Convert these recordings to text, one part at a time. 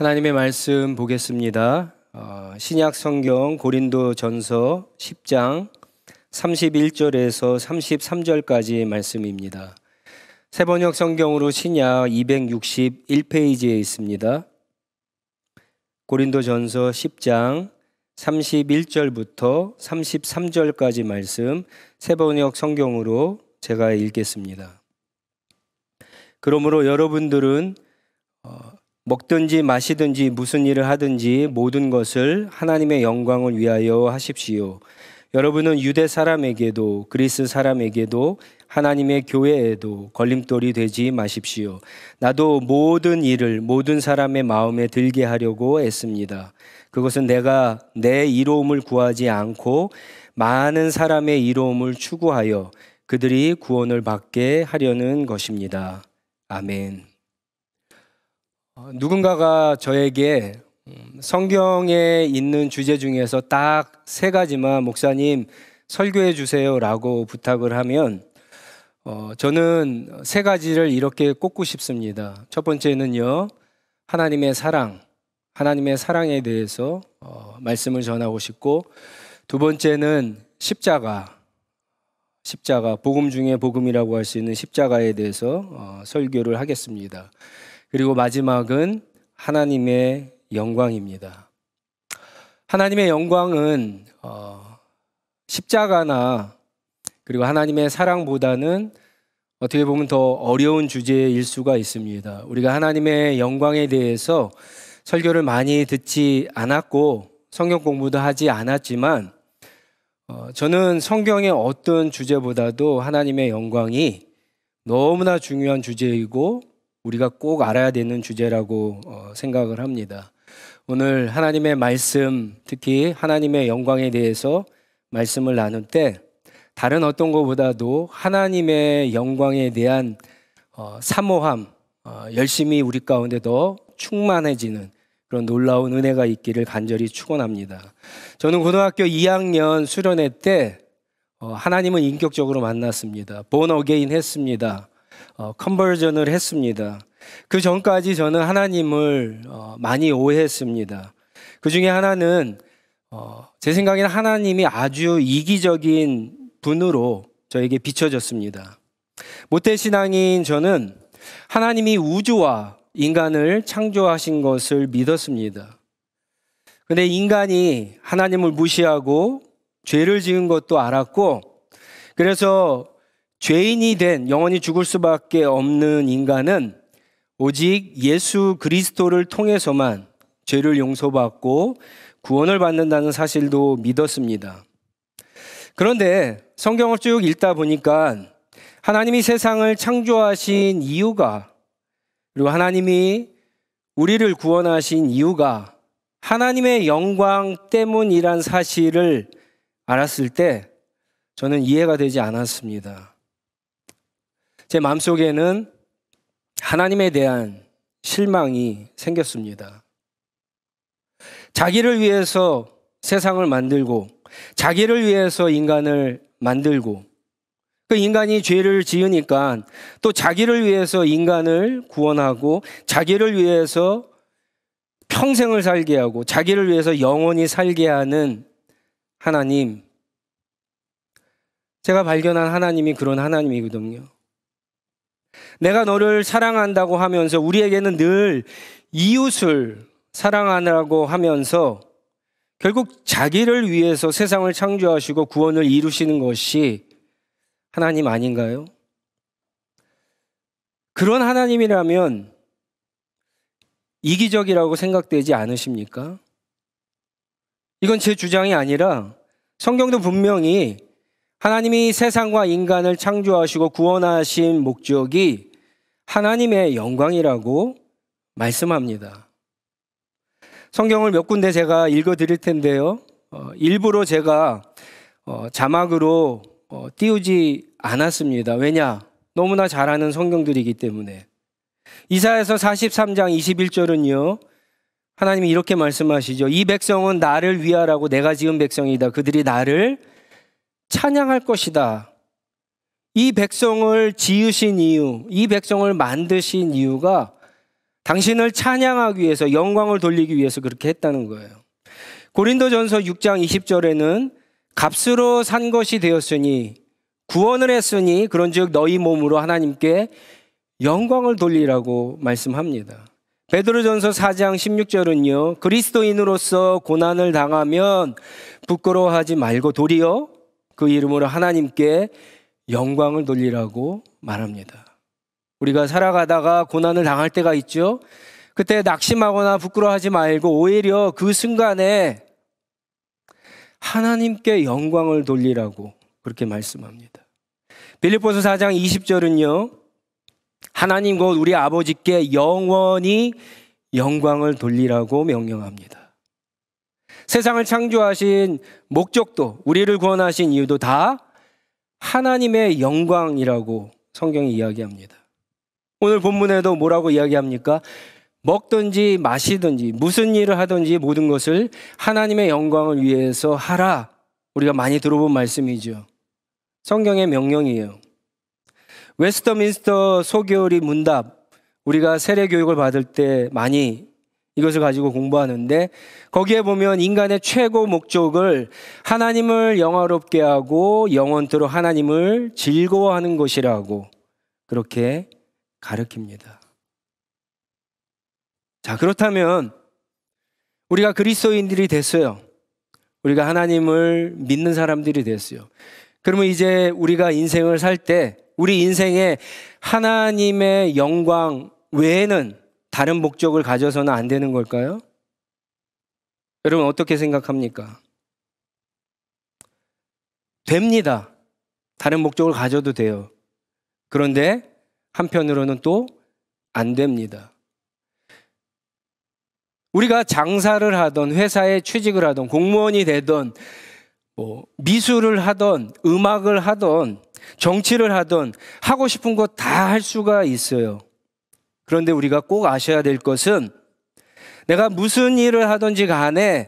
하나님의 말씀 보겠습니다. 신약 성경 고린도전서 10장 31절에서 33절까지의 말씀입니다. 새번역 성경으로 신약 261페이지에 있습니다. 고린도전서 10장 31절부터 33절까지 말씀 새번역 성경으로 제가 읽겠습니다. 그러므로 여러분들은 먹든지 마시든지 무슨 일을 하든지 모든 것을 하나님의 영광을 위하여 하십시오. 여러분은 유대 사람에게도 그리스 사람에게도 하나님의 교회에도 걸림돌이 되지 마십시오. 나도 모든 일을 모든 사람의 마음에 들게 하려고 애씁니다. 그것은 내가 내 이로움을 구하지 않고 많은 사람의 이로움을 추구하여 그들이 구원을 받게 하려는 것입니다. 아멘. 누군가가 저에게 성경에 있는 주제 중에서 딱 세 가지만 목사님 설교해 주세요 라고 부탁을 하면 저는 세 가지를 이렇게 꼽고 싶습니다. 첫 번째는요, 하나님의 사랑에 대해서 말씀을 전하고 싶고, 두 번째는 십자가, 복음 중에 복음이라고 할 수 있는 십자가에 대해서 설교를 하겠습니다. 그리고 마지막은 하나님의 영광입니다. 하나님의 영광은 십자가나 그리고 하나님의 사랑보다는 어떻게 보면 더 어려운 주제일 수가 있습니다. 우리가 하나님의 영광에 대해서 설교를 많이 듣지 않았고 성경 공부도 하지 않았지만 저는 성경의 어떤 주제보다도 하나님의 영광이 너무나 중요한 주제이고 우리가 꼭 알아야 되는 주제라고 생각을 합니다. 오늘 하나님의 말씀, 특히 하나님의 영광에 대해서 말씀을 나눌 때 다른 어떤 것보다도 하나님의 영광에 대한 사모함, 열심히 우리 가운데 더 충만해지는 그런 놀라운 은혜가 있기를 간절히 축원합니다. 저는 고등학교 2학년 수련회 때 하나님을 인격적으로 만났습니다. 본 어게인 했습니다. 컨버전을 했습니다. 그 전까지 저는 하나님을 많이 오해했습니다. 그 중에 하나는 제 생각에는 하나님이 아주 이기적인 분으로 저에게 비춰졌습니다. 모태신앙인 저는 하나님이 우주와 인간을 창조하신 것을 믿었습니다. 그런데 인간이 하나님을 무시하고 죄를 지은 것도 알았고, 그래서 죄인이 된 영원히 죽을 수밖에 없는 인간은 오직 예수 그리스도를 통해서만 죄를 용서받고 구원을 받는다는 사실도 믿었습니다. 그런데 성경을 쭉 읽다 보니까 하나님이 세상을 창조하신 이유가, 그리고 하나님이 우리를 구원하신 이유가 하나님의 영광 때문이란 사실을 알았을 때 저는 이해가 되지 않았습니다. 제 마음속에는 하나님에 대한 실망이 생겼습니다. 자기를 위해서 세상을 만들고 자기를 위해서 인간을 만들고 그 인간이 죄를 지으니까 또 자기를 위해서 인간을 구원하고 자기를 위해서 평생을 살게 하고 자기를 위해서 영원히 살게 하는 하나님, 제가 발견한 하나님이 그런 하나님이거든요. 내가 너를 사랑한다고 하면서 우리에게는 늘 이웃을 사랑하라고 하면서 결국 자기를 위해서 세상을 창조하시고 구원을 이루시는 것이 하나님 아닌가요? 그런 하나님이라면 이기적이라고 생각되지 않으십니까? 이건 제 주장이 아니라 성경도 분명히 하나님이 세상과 인간을 창조하시고 구원하신 목적이 하나님의 영광이라고 말씀합니다. 성경을 몇 군데 제가 읽어 드릴 텐데요. 일부러 제가 자막으로 띄우지 않았습니다. 왜냐? 너무나 잘 아는 성경들이기 때문에. 이사야서 43장 21절은요. 하나님이 이렇게 말씀하시죠. 이 백성은 나를 위하라고 내가 지은 백성이다. 그들이 나를 찬양할 것이다. 이 백성을 지으신 이유, 이 백성을 만드신 이유가 당신을 찬양하기 위해서, 영광을 돌리기 위해서 그렇게 했다는 거예요. 고린도전서 6장 20절에는 값으로 산 것이 되었으니 구원을 했으니 그런즉 너희 몸으로 하나님께 영광을 돌리라고 말씀합니다. 베드로전서 4장 16절은요, 그리스도인으로서 고난을 당하면 부끄러워하지 말고 도리어 그 이름으로 하나님께 영광을 돌리라고 말합니다. 우리가 살아가다가 고난을 당할 때가 있죠. 그때 낙심하거나 부끄러워하지 말고 오히려 그 순간에 하나님께 영광을 돌리라고 그렇게 말씀합니다. 빌립보서 4장 20절은요, 하나님 곧 우리 아버지께 영원히 영광을 돌리라고 명령합니다. 세상을 창조하신 목적도, 우리를 구원하신 이유도 다 하나님의 영광이라고 성경이 이야기합니다. 오늘 본문에도 뭐라고 이야기합니까? 먹든지 마시든지 무슨 일을 하든지 모든 것을 하나님의 영광을 위해서 하라. 우리가 많이 들어본 말씀이죠. 성경의 명령이에요. 웨스터민스터 소교리 문답, 우리가 세례 교육을 받을 때 많이 이것을 가지고 공부하는데, 거기에 보면 인간의 최고 목적을 하나님을 영화롭게 하고 영원토록 하나님을 즐거워하는 것이라고 그렇게 가르칩니다. 자, 그렇다면 우리가 그리스도인들이 됐어요. 우리가 하나님을 믿는 사람들이 됐어요. 그러면 이제 우리가 인생을 살 때 우리 인생에 하나님의 영광 외에는 다른 목적을 가져서는 안 되는 걸까요? 여러분 어떻게 생각합니까? 됩니다. 다른 목적을 가져도 돼요. 그런데 한편으로는 또 안 됩니다. 우리가 장사를 하던, 회사에 취직을 하던, 공무원이 되던, 미술을 하던, 음악을 하던, 정치를 하던, 하고 싶은 거 다 할 수가 있어요. 그런데 우리가 꼭 아셔야 될 것은, 내가 무슨 일을 하든지 간에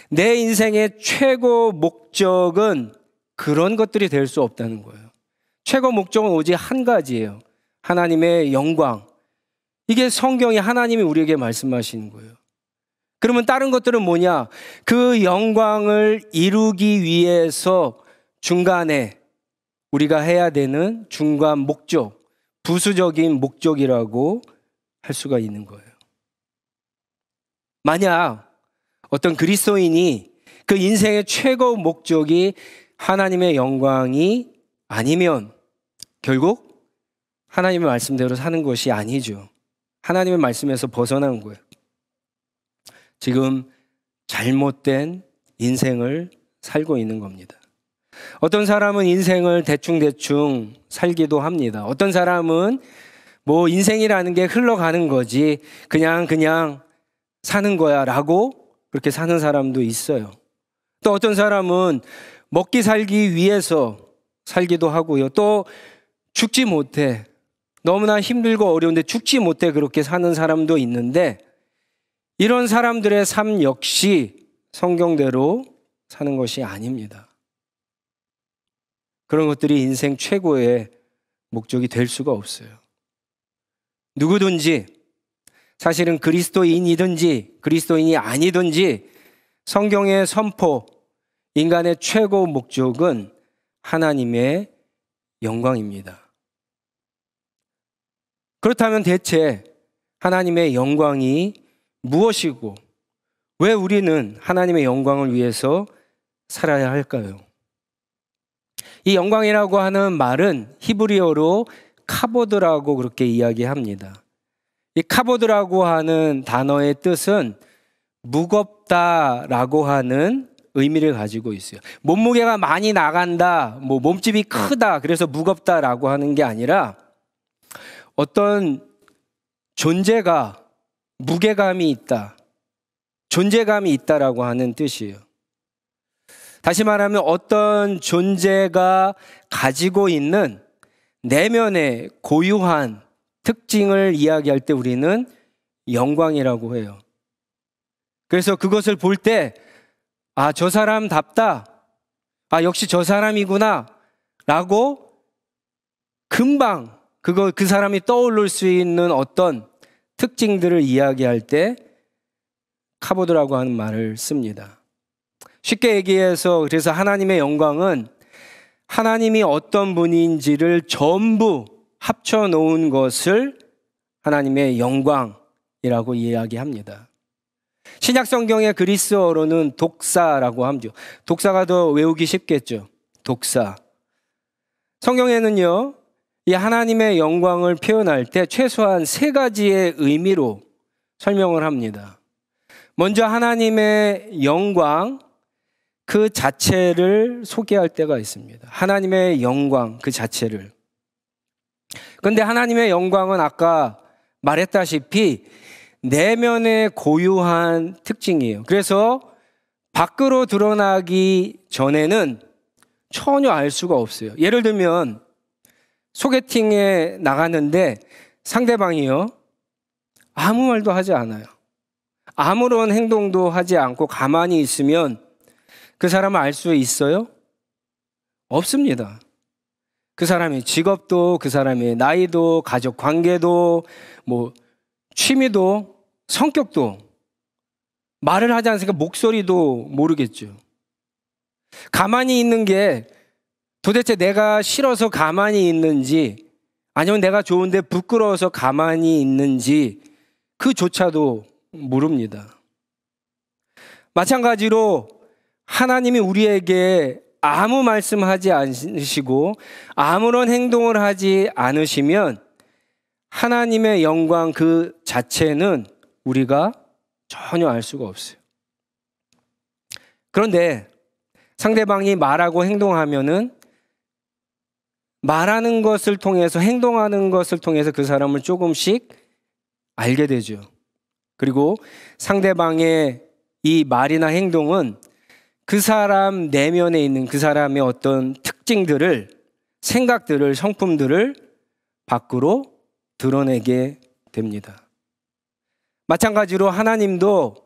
내 인생의 최고 목적은 그런 것들이 될 수 없다는 거예요. 최고 목적은 오직 한 가지예요. 하나님의 영광. 이게 성경이, 하나님이 우리에게 말씀하시는 거예요. 그러면 다른 것들은 뭐냐? 그 영광을 이루기 위해서 중간에 우리가 해야 되는 중간 목적, 부수적인 목적이라고 할 수가 있는 거예요. 만약 어떤 그리스도인이 그 인생의 최고 목적이 하나님의 영광이 아니면 결국 하나님의 말씀대로 사는 것이 아니죠. 하나님의 말씀에서 벗어난 거예요. 지금 잘못된 인생을 살고 있는 겁니다. 어떤 사람은 인생을 대충대충 살기도 합니다. 어떤 사람은 뭐 인생이라는 게 흘러가는 거지, 그냥 사는 거야 라고 그렇게 사는 사람도 있어요. 또 어떤 사람은 먹기 살기 위해서 살기도 하고요. 또 죽지 못해, 너무나 힘들고 어려운데 죽지 못해 그렇게 사는 사람도 있는데, 이런 사람들의 삶 역시 성경대로 사는 것이 아닙니다. 그런 것들이 인생 최고의 목적이 될 수가 없어요. 누구든지, 사실은 그리스도인이든지 그리스도인이 아니든지 성경의 선포, 인간의 최고 목적은 하나님의 영광입니다. 그렇다면 대체 하나님의 영광이 무엇이고 왜 우리는 하나님의 영광을 위해서 살아야 할까요? 이 영광이라고 하는 말은 히브리어로 카보드라고 그렇게 이야기합니다. 이 카보드라고 하는 단어의 뜻은 무겁다라고 하는 의미를 가지고 있어요. 몸무게가 많이 나간다, 몸집이 크다, 그래서 무겁다라고 하는 게 아니라 어떤 존재가 무게감이 있다, 존재감이 있다라고 하는 뜻이에요. 다시 말하면 어떤 존재가 가지고 있는 내면의 고유한 특징을 이야기할 때 우리는 영광이라고 해요. 그래서 그것을 볼 때, 아, 저 사람답다, 아, 역시 저 사람이구나 라고 금방 그 사람이 떠오를 수 있는 어떤 특징들을 이야기할 때 카보드라고 하는 말을 씁니다. 쉽게 얘기해서 그래서 하나님의 영광은 하나님이 어떤 분인지를 전부 합쳐놓은 것을 하나님의 영광이라고 이야기합니다. 신약 성경의 그리스어로는 독사라고 하죠. 독사가 더 외우기 쉽겠죠. 독사. 성경에는요, 이 하나님의 영광을 표현할 때 최소한 세 가지의 의미로 설명을 합니다. 먼저 하나님의 영광 그 자체를 소개할 때가 있습니다. 하나님의 영광 그 자체를. 그런데 하나님의 영광은 아까 말했다시피 내면에 고유한 특징이에요. 그래서 밖으로 드러나기 전에는 전혀 알 수가 없어요. 예를 들면 소개팅에 나갔는데 상대방이요, 아무 말도 하지 않아요. 아무런 행동도 하지 않고 가만히 있으면 그 사람을 알 수 있어요? 없습니다. 그 사람의 직업도, 그 사람의 나이도, 가족 관계도, 취미도, 성격도, 말을 하지 않으니까 목소리도 모르겠죠. 가만히 있는 게 도대체 내가 싫어서 가만히 있는지 아니면 내가 좋은데 부끄러워서 가만히 있는지 그조차도 모릅니다. 마찬가지로 하나님이 우리에게 아무 말씀하지 않으시고 아무런 행동을 하지 않으시면 하나님의 영광 그 자체는 우리가 전혀 알 수가 없어요. 그런데 상대방이 말하고 행동하면은 말하는 것을 통해서, 행동하는 것을 통해서 그 사람을 조금씩 알게 되죠. 그리고 상대방의 이 말이나 행동은 그 사람 내면에 있는 그 사람의 어떤 특징들을, 생각들을, 성품들을 밖으로 드러내게 됩니다. 마찬가지로 하나님도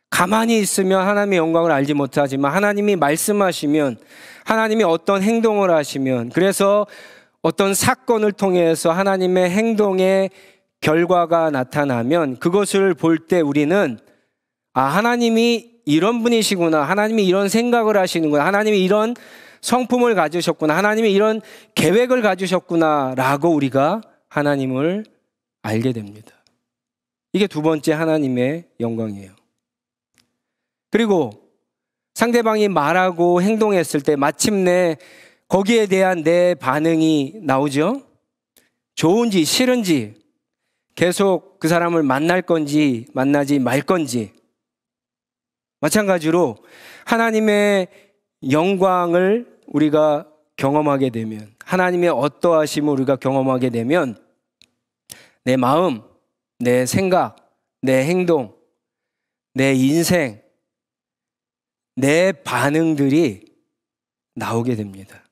가만히 있으면 하나님의 영광을 알지 못하지만 하나님이 말씀하시면, 하나님이 어떤 행동을 하시면, 그래서 어떤 사건을 통해서 하나님의 행동의 결과가 나타나면 그것을 볼 때 우리는 하나님이 이런 분이시구나, 하나님이 이런 생각을 하시는구나, 하나님이 이런 성품을 가지셨구나, 하나님이 이런 계획을 가지셨구나 라고 우리가 하나님을 알게 됩니다. 이게 두 번째 하나님의 영광이에요. 그리고 상대방이 말하고 행동했을 때 마침내 거기에 대한 내 반응이 나오죠. 좋은지 싫은지, 계속 그 사람을 만날 건지 만나지 말 건지. 마찬가지로 하나님의 영광을 우리가 경험하게 되면, 하나님의 어떠하심을 우리가 경험하게 되면 내 마음, 내 생각, 내 행동, 내 인생, 내 반응들이 나오게 됩니다.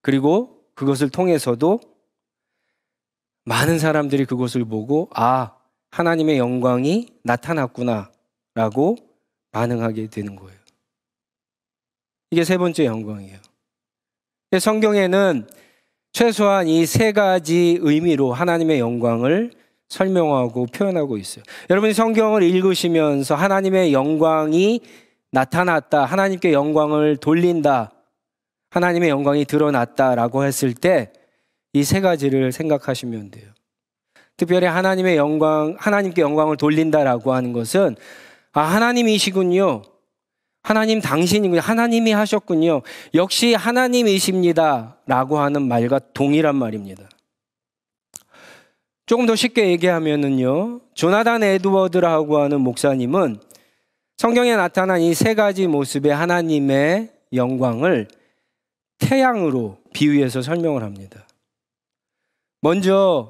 그리고 그것을 통해서도 많은 사람들이 그것을 보고 하나님의 영광이 나타났구나 라고 반응하게 되는 거예요. 이게 세 번째 영광이에요. 성경에는 최소한 이 세 가지 의미로 하나님의 영광을 설명하고 표현하고 있어요. 여러분이 성경을 읽으시면서 하나님의 영광이 나타났다, 하나님께 영광을 돌린다, 하나님의 영광이 드러났다라고 했을 때 이 세 가지를 생각하시면 돼요. 특별히 하나님의 영광, 하나님께 영광을 돌린다라고 하는 것은 하나님이시군요, 하나님 당신이군요, 하나님이 하셨군요, 역시 하나님이십니다 라고 하는 말과 동일한 말입니다. 조금 더 쉽게 얘기하면은요, 조나단 에드워드라고 하는 목사님은 성경에 나타난 이 세 가지 모습의 하나님의 영광을 태양으로 비유해서 설명을 합니다. 먼저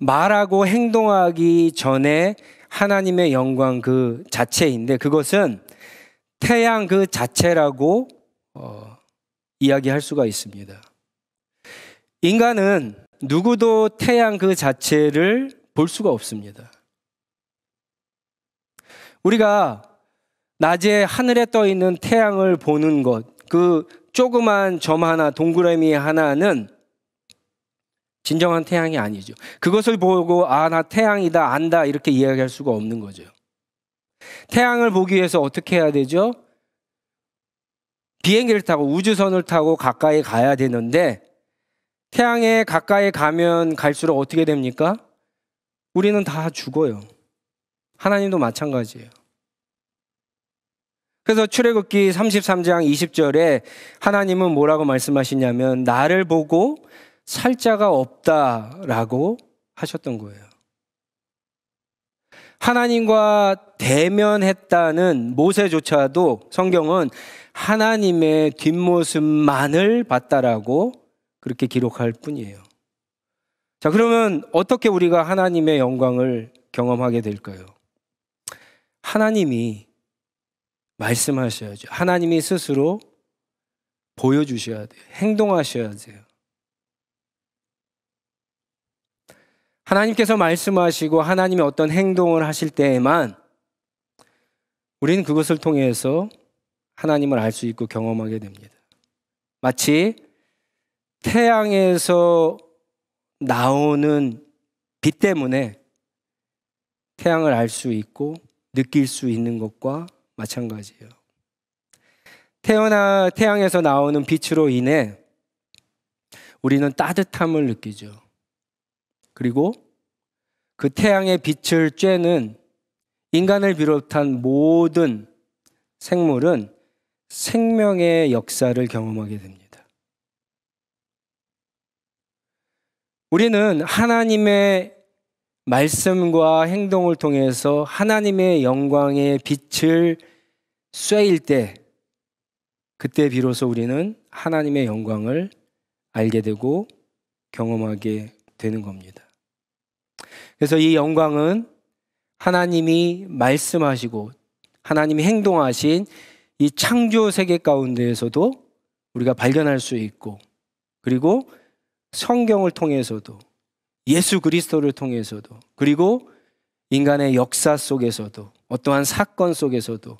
말하고 행동하기 전에 하나님의 영광 그 자체인데 그것은 태양 그 자체라고 이야기할 수가 있습니다. 인간은 누구도 태양 그 자체를 볼 수가 없습니다. 우리가 낮에 하늘에 떠 있는 태양을 보는 것, 그 조그만 점 하나, 동그라미 하나는 진정한 태양이 아니죠. 그것을 보고 아, 나 태양이다, 안다 이렇게 이야기할 수가 없는 거죠. 태양을 보기 위해서 어떻게 해야 되죠? 비행기를 타고 우주선을 타고 가까이 가야 되는데 태양에 가까이 가면 갈수록 어떻게 됩니까? 우리는 다 죽어요. 하나님도 마찬가지예요. 그래서 출애굽기 33장 20절에 하나님은 뭐라고 말씀하시냐면 나를 보고 살 자가 없다라고 하셨던 거예요. 하나님과 대면했다는 모세조차도 성경은 하나님의 뒷모습만을 봤다라고 그렇게 기록할 뿐이에요. 자, 그러면 어떻게 우리가 하나님의 영광을 경험하게 될까요? 하나님이 말씀하셔야죠. 하나님이 스스로 보여주셔야 돼요. 행동하셔야 돼요. 하나님께서 말씀하시고 하나님이 어떤 행동을 하실 때에만 우리는 그것을 통해서 하나님을 알 수 있고 경험하게 됩니다. 마치 태양에서 나오는 빛 때문에 태양을 알 수 있고 느낄 수 있는 것과 마찬가지예요. 태양에서 나오는 빛으로 인해 우리는 따뜻함을 느끼죠. 그리고 그 태양의 빛을 쬐는 인간을 비롯한 모든 생물은 생명의 역사를 경험하게 됩니다. 우리는 하나님의 말씀과 행동을 통해서 하나님의 영광의 빛을 쐐일 때 그때 비로소 우리는 하나님의 영광을 알게 되고 경험하게 되는 겁니다. 그래서 이 영광은 하나님이 말씀하시고 하나님이 행동하신 이 창조 세계 가운데에서도 우리가 발견할 수 있고 그리고 성경을 통해서도 예수 그리스도를 통해서도 그리고 인간의 역사 속에서도 어떠한 사건 속에서도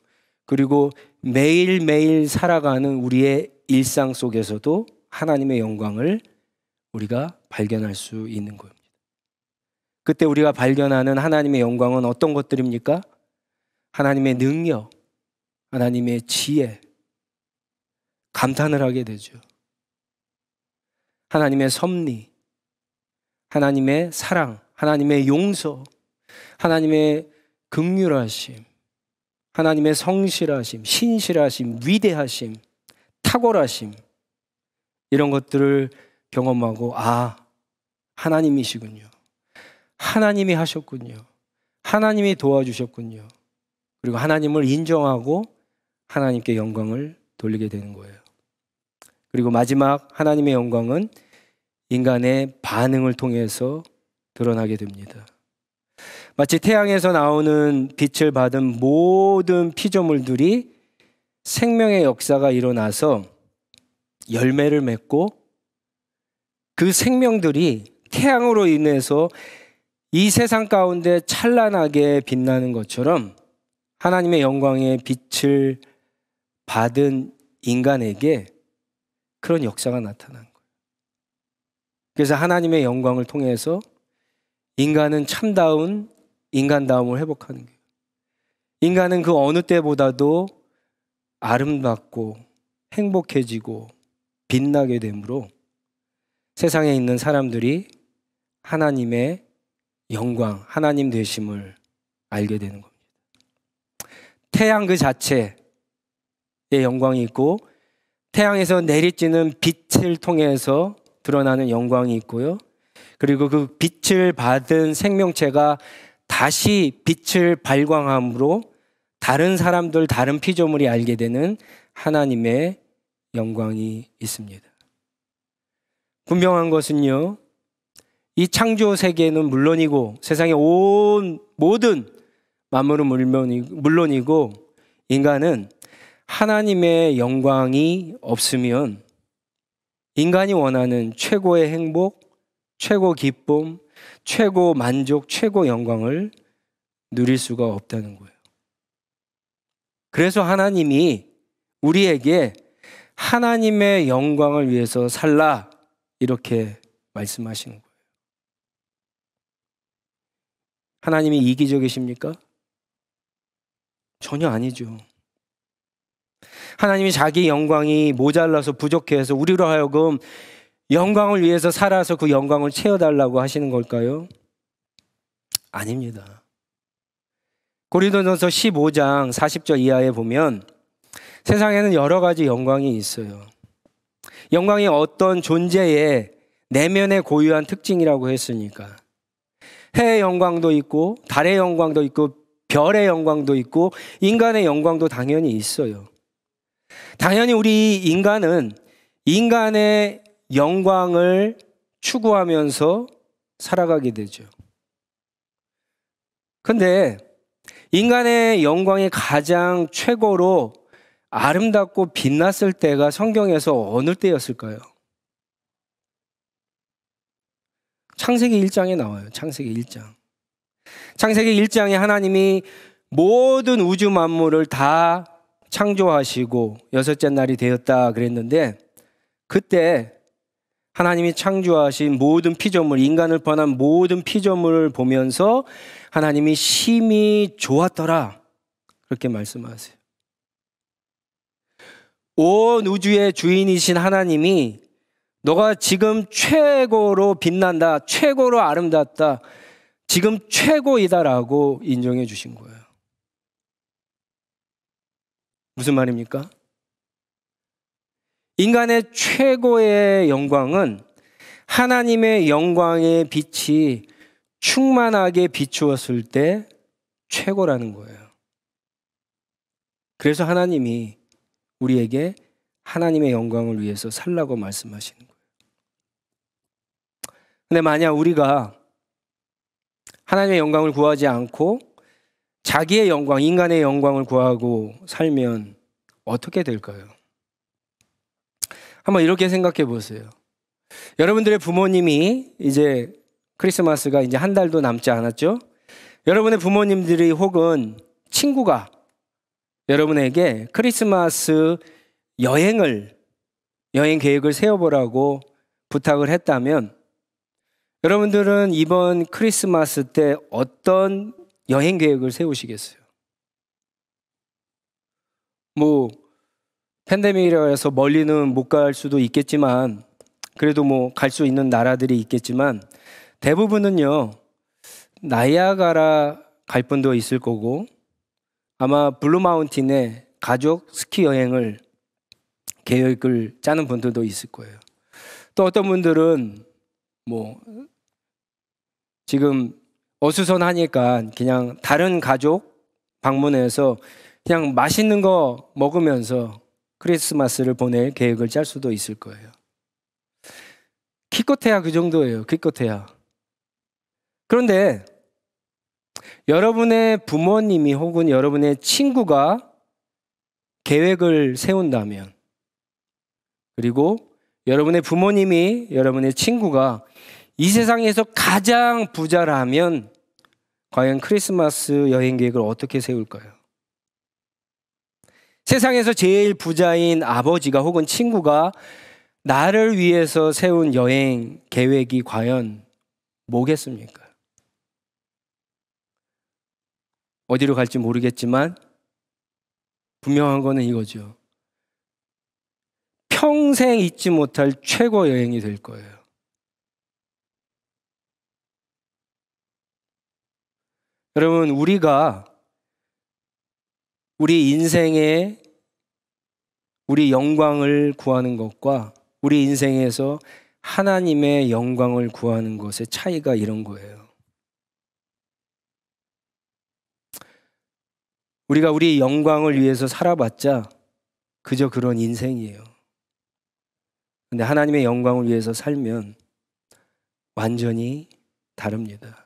그리고 매일매일 살아가는 우리의 일상 속에서도 하나님의 영광을 우리가 발견할 수 있는 겁니다. 그때 우리가 발견하는 하나님의 영광은 어떤 것들입니까? 하나님의 능력, 하나님의 지혜, 감탄을 하게 되죠. 하나님의 섭리, 하나님의 사랑, 하나님의 용서, 하나님의 긍휼하심, 하나님의 성실하심, 신실하심, 위대하심, 탁월하심 이런 것들을 경험하고 아, 하나님이시군요. 하나님이 하셨군요. 하나님이 도와주셨군요. 그리고 하나님을 인정하고 하나님께 영광을 돌리게 되는 거예요. 그리고 마지막 하나님의 영광은 인간의 반응을 통해서 드러나게 됩니다. 마치 태양에서 나오는 빛을 받은 모든 피조물들이 생명의 역사가 일어나서 열매를 맺고 그 생명들이 태양으로 인해서 이 세상 가운데 찬란하게 빛나는 것처럼 하나님의 영광의 빛을 받은 인간에게 그런 역사가 나타난 거예요. 그래서 하나님의 영광을 통해서 인간은 참다운 인간다움을 회복하는 거예요. 인간은 그 어느 때보다도 아름답고 행복해지고 빛나게 되므로 세상에 있는 사람들이 하나님의 영광, 하나님 되심을 알게 되는 겁니다. 태양 그 자체의 영광이 있고 태양에서 내리쬐는 빛을 통해서 드러나는 영광이 있고요. 그리고 그 빛을 받은 생명체가 다시 빛을 발광함으로 다른 사람들, 다른 피조물이 알게 되는 하나님의 영광이 있습니다. 분명한 것은요, 이 창조 세계는 물론이고 세상의 온 모든 만물은 물론이고 인간은 하나님의 영광이 없으면 인간이 원하는 최고의 행복, 최고 기쁨, 최고 만족, 최고 영광을 누릴 수가 없다는 거예요. 그래서 하나님이 우리에게 하나님의 영광을 위해서 살라 이렇게 말씀하시는 거예요. 하나님이 이기적이십니까? 전혀 아니죠. 하나님이 자기 영광이 모자라서 부족해서 우리로 하여금 영광을 위해서 살아서 그 영광을 채워달라고 하시는 걸까요? 아닙니다. 고린도전서 15장 40절 이하에 보면 세상에는 여러 가지 영광이 있어요. 영광이 어떤 존재의 내면의 고유한 특징이라고 했으니까 해의 영광도 있고 달의 영광도 있고 별의 영광도 있고 인간의 영광도 당연히 있어요. 당연히 우리 인간은 인간의 영광을 추구하면서 살아가게 되죠. 근데 인간의 영광이 가장 최고로 아름답고 빛났을 때가 성경에서 어느 때였을까요? 창세기 1장에 나와요. 창세기 1장. 창세기 1장에 하나님이 모든 우주 만물을 다 창조하시고 여섯째 날이 되었다 그랬는데 그때 하나님이 창조하신 모든 피조물, 인간을 포함한 모든 피조물을 보면서 하나님이 심히 좋았더라 그렇게 말씀하세요. 온 우주의 주인이신 하나님이 너가 지금 최고로 빛난다, 최고로 아름답다, 지금 최고이다라고 인정해 주신 거예요. 무슨 말입니까? 인간의 최고의 영광은 하나님의 영광의 빛이 충만하게 비추었을 때 최고라는 거예요. 그래서 하나님이 우리에게 하나님의 영광을 위해서 살라고 말씀하시는 거예요. 근데 만약 우리가 하나님의 영광을 구하지 않고 자기의 영광, 인간의 영광을 구하고 살면 어떻게 될까요? 한번 이렇게 생각해 보세요. 여러분들의 부모님이 이제 크리스마스가 이제 한 달도 남지 않았죠? 여러분의 부모님들이 혹은 친구가 여러분에게 크리스마스 여행 계획을 세워보라고 부탁을 했다면 여러분들은 이번 크리스마스 때 어떤 여행 계획을 세우시겠어요? 뭐 팬데믹이라 해서 멀리는 못 갈 수도 있겠지만 그래도 뭐 갈 수 있는 나라들이 있겠지만 대부분은요 나이아가라 갈 분도 있을 거고 아마 블루마운틴에 가족 스키 여행을 계획을 짜는 분들도 있을 거예요. 또 어떤 분들은 뭐 지금 어수선하니까 그냥 다른 가족 방문해서 그냥 맛있는 거 먹으면서 크리스마스를 보낼 계획을 짤 수도 있을 거예요. 기껏해야 그 정도예요. 기껏해야. 그런데 여러분의 부모님이 혹은 여러분의 친구가 계획을 세운다면 그리고 여러분의 부모님이 여러분의 친구가 이 세상에서 가장 부자라면 과연 크리스마스 여행 계획을 어떻게 세울까요? 세상에서 제일 부자인 아버지가 혹은 친구가 나를 위해서 세운 여행 계획이 과연 뭐겠습니까? 어디로 갈지 모르겠지만 분명한 거는 이거죠. 평생 잊지 못할 최고 여행이 될 거예요. 여러분, 우리가 우리 인생에 우리 영광을 구하는 것과 우리 인생에서 하나님의 영광을 구하는 것의 차이가 이런 거예요. 우리가 우리 영광을 위해서 살아봤자 그저 그런 인생이에요. 근데 하나님의 영광을 위해서 살면 완전히 다릅니다.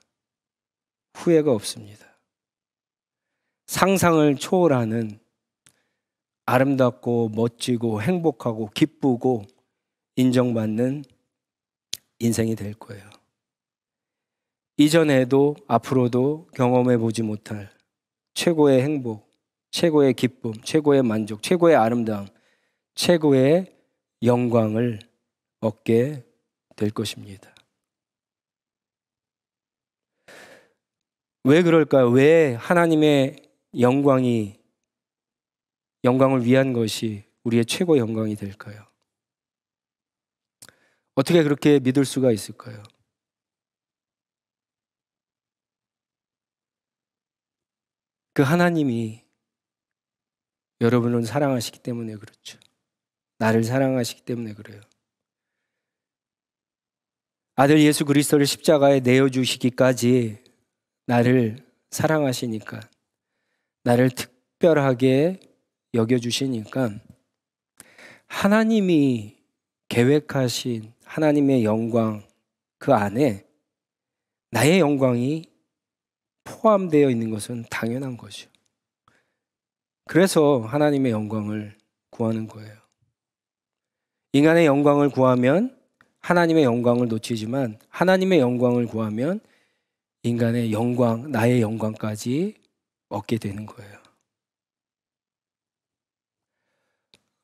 후회가 없습니다. 상상을 초월하는 아름답고 멋지고 행복하고 기쁘고 인정받는 인생이 될 거예요. 이전에도 앞으로도 경험해 보지 못할 최고의 행복, 최고의 기쁨, 최고의 만족, 최고의 아름다움, 최고의 영광을 얻게 될 것입니다. 왜 그럴까요? 왜 하나님의 영광을 위한 것이 우리의 최고 영광이 될까요? 어떻게 그렇게 믿을 수가 있을까요? 그 하나님이 여러분을 사랑하시기 때문에 그렇죠. 나를 사랑하시기 때문에 그래요. 아들 예수 그리스도를 십자가에 내어주시기까지 나를 사랑하시니까, 나를 특별하게 여겨주시니까 하나님이 계획하신 하나님의 영광 그 안에 나의 영광이 포함되어 있는 것은 당연한 거죠. 그래서 하나님의 영광을 구하는 거예요. 인간의 영광을 구하면 하나님의 영광을 놓치지만 하나님의 영광을 구하면 인간의 영광, 나의 영광까지 얻게 되는 거예요.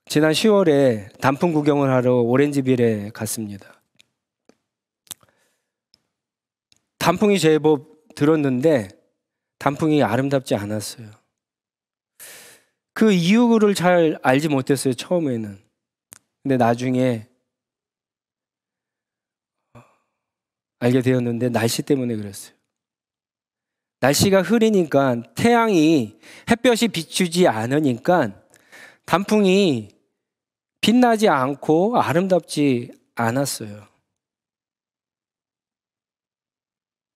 지난 10월에 단풍 구경을 하러 오렌지빌에 갔습니다. 단풍이 제법 들었는데 단풍이 아름답지 않았어요. 그 이유를 잘 알지 못했어요, 처음에는. 근데 나중에 알게 되었는데 날씨 때문에 그랬어요. 날씨가 흐리니까 햇볕이 비추지 않으니까 단풍이 빛나지 않고 아름답지 않았어요.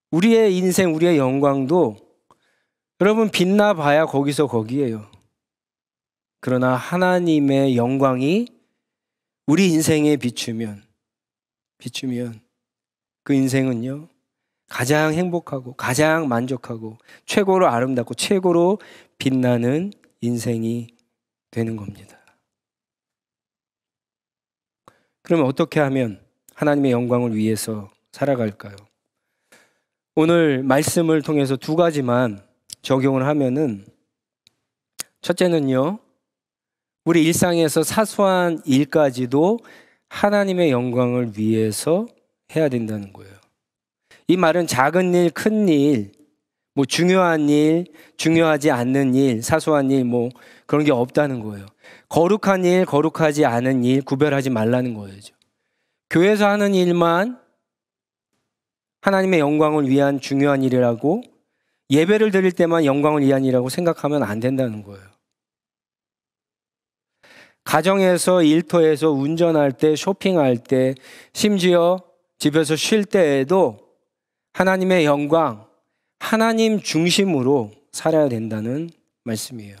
우리의 인생, 우리의 영광도 여러분 빛나 봐야 거기서 거기에요. 그러나 하나님의 영광이 우리 인생에 비추면 그 인생은요, 가장 행복하고 가장 만족하고 최고로 아름답고 최고로 빛나는 인생이 되는 겁니다. 그러면 어떻게 하면 하나님의 영광을 위해서 살아갈까요? 오늘 말씀을 통해서 두 가지만 적용을 하면은, 첫째는요, 우리 일상에서 사소한 일까지도 하나님의 영광을 위해서 해야 된다는 거예요. 이 말은 작은 일, 큰 일, 뭐 중요한 일, 중요하지 않는 일, 사소한 일, 뭐 그런 게 없다는 거예요. 거룩한 일, 거룩하지 않은 일 구별하지 말라는 거예요. 교회에서 하는 일만 하나님의 영광을 위한 중요한 일이라고, 예배를 드릴 때만 영광을 위한 일이라고 생각하면 안 된다는 거예요. 가정에서, 일터에서, 운전할 때, 쇼핑할 때, 심지어 집에서 쉴 때에도 하나님의 영광, 하나님 중심으로 살아야 된다는 말씀이에요.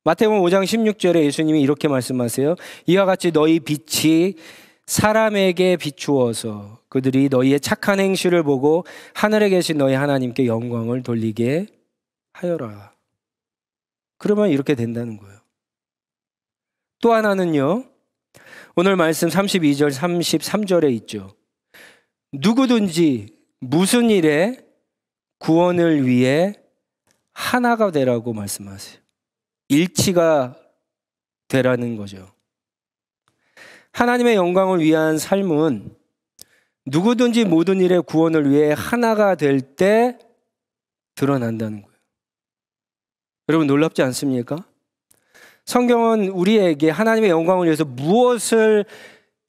마태복음 5장 16절에 예수님이 이렇게 말씀하세요. 이와 같이 너희 빛이 사람에게 비추어서 그들이 너희의 착한 행실을 보고 하늘에 계신 너희 하나님께 영광을 돌리게 하여라. 그러면 이렇게 된다는 거예요. 또 하나는요, 오늘 말씀 32절, 33절에 있죠. 누구든지 무슨 일에 구원을 위해 하나가 되라고 말씀하세요. 일치가 되라는 거죠. 하나님의 영광을 위한 삶은 누구든지 모든 일에 구원을 위해 하나가 될 때 드러난다는 거예요. 여러분 놀랍지 않습니까? 성경은 우리에게 하나님의 영광을 위해서 무엇을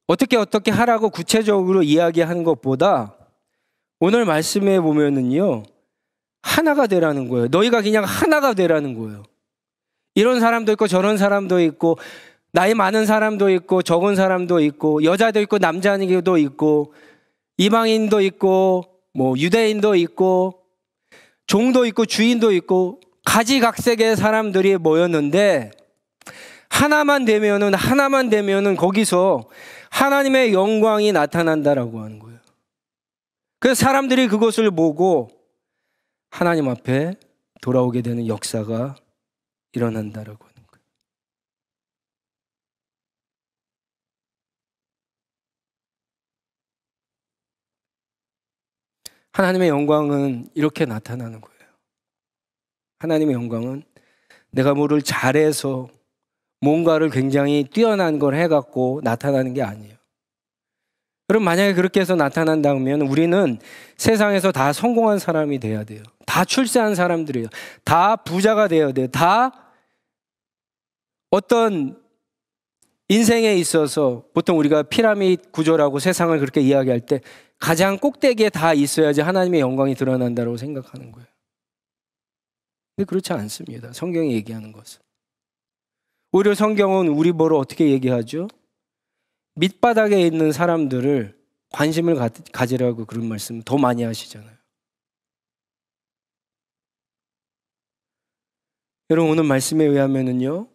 어떻게 하라고 구체적으로 이야기하는 것보다 오늘 말씀에 보면은요, 하나가 되라는 거예요. 너희가 그냥 하나가 되라는 거예요. 이런 사람도 있고 저런 사람도 있고 나이 많은 사람도 있고 적은 사람도 있고 여자도 있고 남자도 있고 이방인도 있고 뭐 유대인도 있고 종도 있고 주인도 있고 가지각색의 사람들이 모였는데 하나만 되면은 거기서 하나님의 영광이 나타난다라고 하는 거예요. 그래서 사람들이 그것을 보고 하나님 앞에 돌아오게 되는 역사가 일어난다라고 하는 거예요. 하나님의 영광은 이렇게 나타나는 거예요. 하나님의 영광은 내가 뭐를 잘해서 뭔가를 굉장히 뛰어난 걸 해갖고 나타나는 게 아니에요. 그럼 만약에 그렇게 해서 나타난다면 우리는 세상에서 다 성공한 사람이 돼야 돼요. 다 출세한 사람들이에요. 다 부자가 돼야 돼요. 다 어떤 인생에 있어서 보통 우리가 피라미드 구조라고 세상을 그렇게 이야기할 때 가장 꼭대기에 다 있어야지 하나님의 영광이 드러난다고 생각하는 거예요. 근데 그렇지 않습니다. 성경이 얘기하는 것은. 오히려 성경은 우리 보러 어떻게 얘기하죠? 밑바닥에 있는 사람들을 관심을 가지라고 그런 말씀 더 많이 하시잖아요. 여러분, 오늘 말씀에 의하면은요,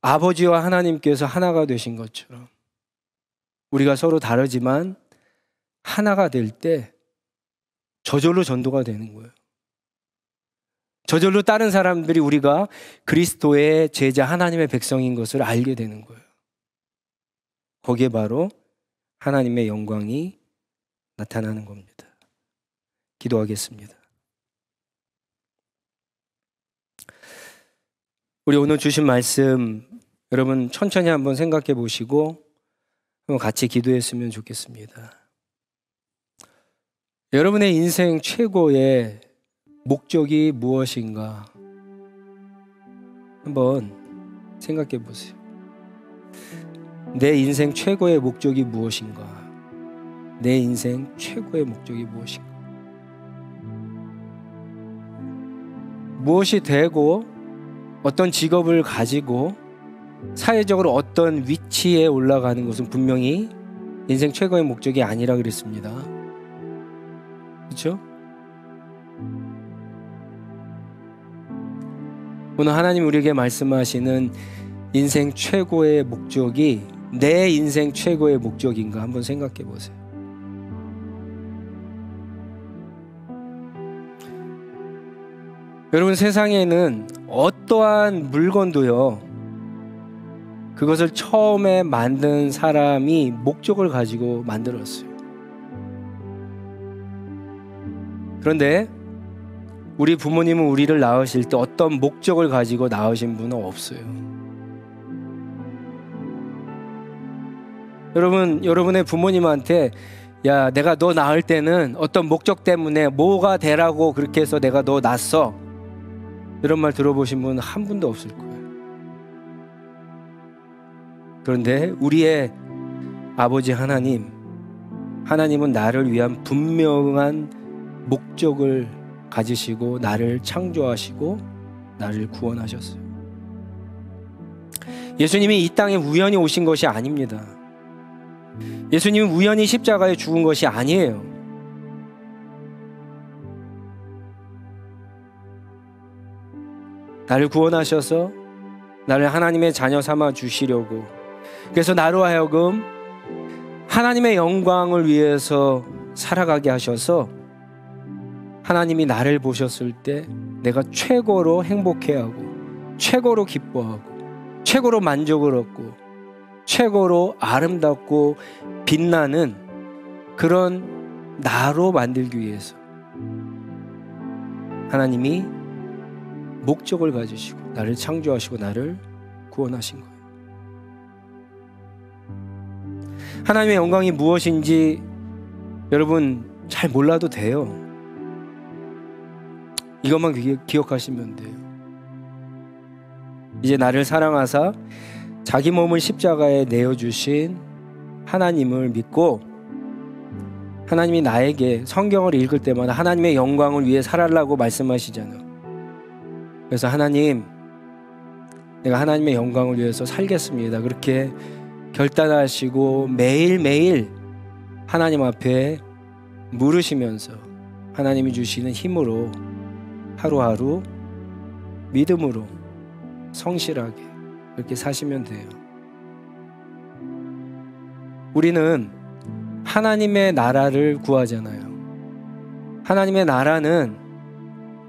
아버지와 하나님께서 하나가 되신 것처럼 우리가 서로 다르지만 하나가 될 때 저절로 전도가 되는 거예요. 저절로 다른 사람들이 우리가 그리스도의 제자 하나님의 백성인 것을 알게 되는 거예요. 거기에 바로 하나님의 영광이 나타나는 겁니다. 기도하겠습니다. 우리 오늘 주신 말씀 여러분 천천히 한번 생각해 보시고 한번 같이 기도했으면 좋겠습니다. 여러분의 인생 최고의 목적이 무엇인가 한번 생각해 보세요. 내 인생 최고의 목적이 무엇인가? 내 인생 최고의 목적이 무엇인가? 무엇이 되고 어떤 직업을 가지고 사회적으로 어떤 위치에 올라가는 것은 분명히 인생 최고의 목적이 아니라 그랬습니다. 그렇죠? 오늘 하나님 우리에게 말씀하시는 인생 최고의 목적이 내 인생 최고의 목적인가 한번 생각해 보세요. 여러분, 세상에는 어떠한 물건도요, 그것을 처음에 만든 사람이 목적을 가지고 만들었어요. 그런데 우리 부모님은 우리를 낳으실 때 어떤 목적을 가지고 낳으신 분은 없어요. 여러분의 부모님한테 야, 내가 너 낳을 때는 어떤 목적 때문에 뭐가 되라고 그렇게 해서 내가 너 낳았어. 이런 말 들어보신 분은 한 분도 없을 거예요. 그런데 우리의 아버지 하나님은 나를 위한 분명한 목적을 가지시고 나를 창조하시고 나를 구원하셨어요. 예수님이 이 땅에 우연히 오신 것이 아닙니다. 예수님은 우연히 십자가에 죽은 것이 아니에요. 나를 구원하셔서 나를 하나님의 자녀 삼아 주시려고, 그래서 나로 하여금 하나님의 영광을 위해서 살아가게 하셔서 하나님이 나를 보셨을 때 내가 최고로 행복해하고 최고로 기뻐하고 최고로 만족을 얻고 최고로 아름답고 빛나는 그런 나로 만들기 위해서 하나님이 목적을 가지시고 나를 창조하시고 나를 구원하신 거예요. 하나님의 영광이 무엇인지 여러분 잘 몰라도 돼요. 이것만 기억하시면 돼요. 이제 나를 사랑하사 자기 몸을 십자가에 내어주신 하나님을 믿고 하나님이 나에게 성경을 읽을 때마다 하나님의 영광을 위해 살아라고 말씀하시잖아요. 그래서 하나님, 내가 하나님의 영광을 위해서 살겠습니다. 그렇게 결단하시고 매일매일 하나님 앞에 물으시면서 하나님이 주시는 힘으로 하루하루 믿음으로 성실하게 그렇게 사시면 돼요. 우리는 하나님의 나라를 구하잖아요. 하나님의 나라는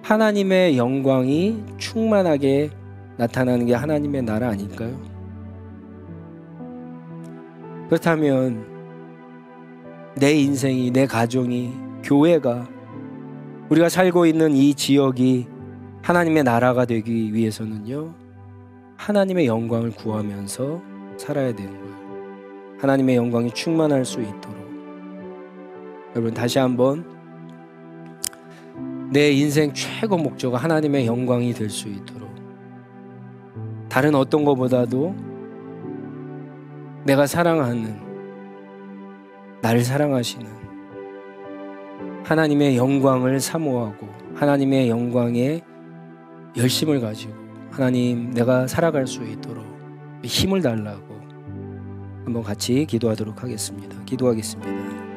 하나님의 영광이 충만하게 나타나는 게 하나님의 나라 아닐까요? 그렇다면 내 인생이, 내 가정이, 교회가, 우리가 살고 있는 이 지역이 하나님의 나라가 되기 위해서는요, 하나님의 영광을 구하면서 살아야 되는 거예요. 하나님의 영광이 충만할 수 있도록 여러분 다시 한번 내 인생 최고 목표가 하나님의 영광이 될 수 있도록 다른 어떤 것보다도 내가 사랑하는 나를 사랑하시는 하나님의 영광을 사모하고 하나님의 영광에 열심을 가지고 하나님 내가 살아갈 수 있도록 힘을 달라고 한번 같이 기도하도록 하겠습니다. 기도하겠습니다.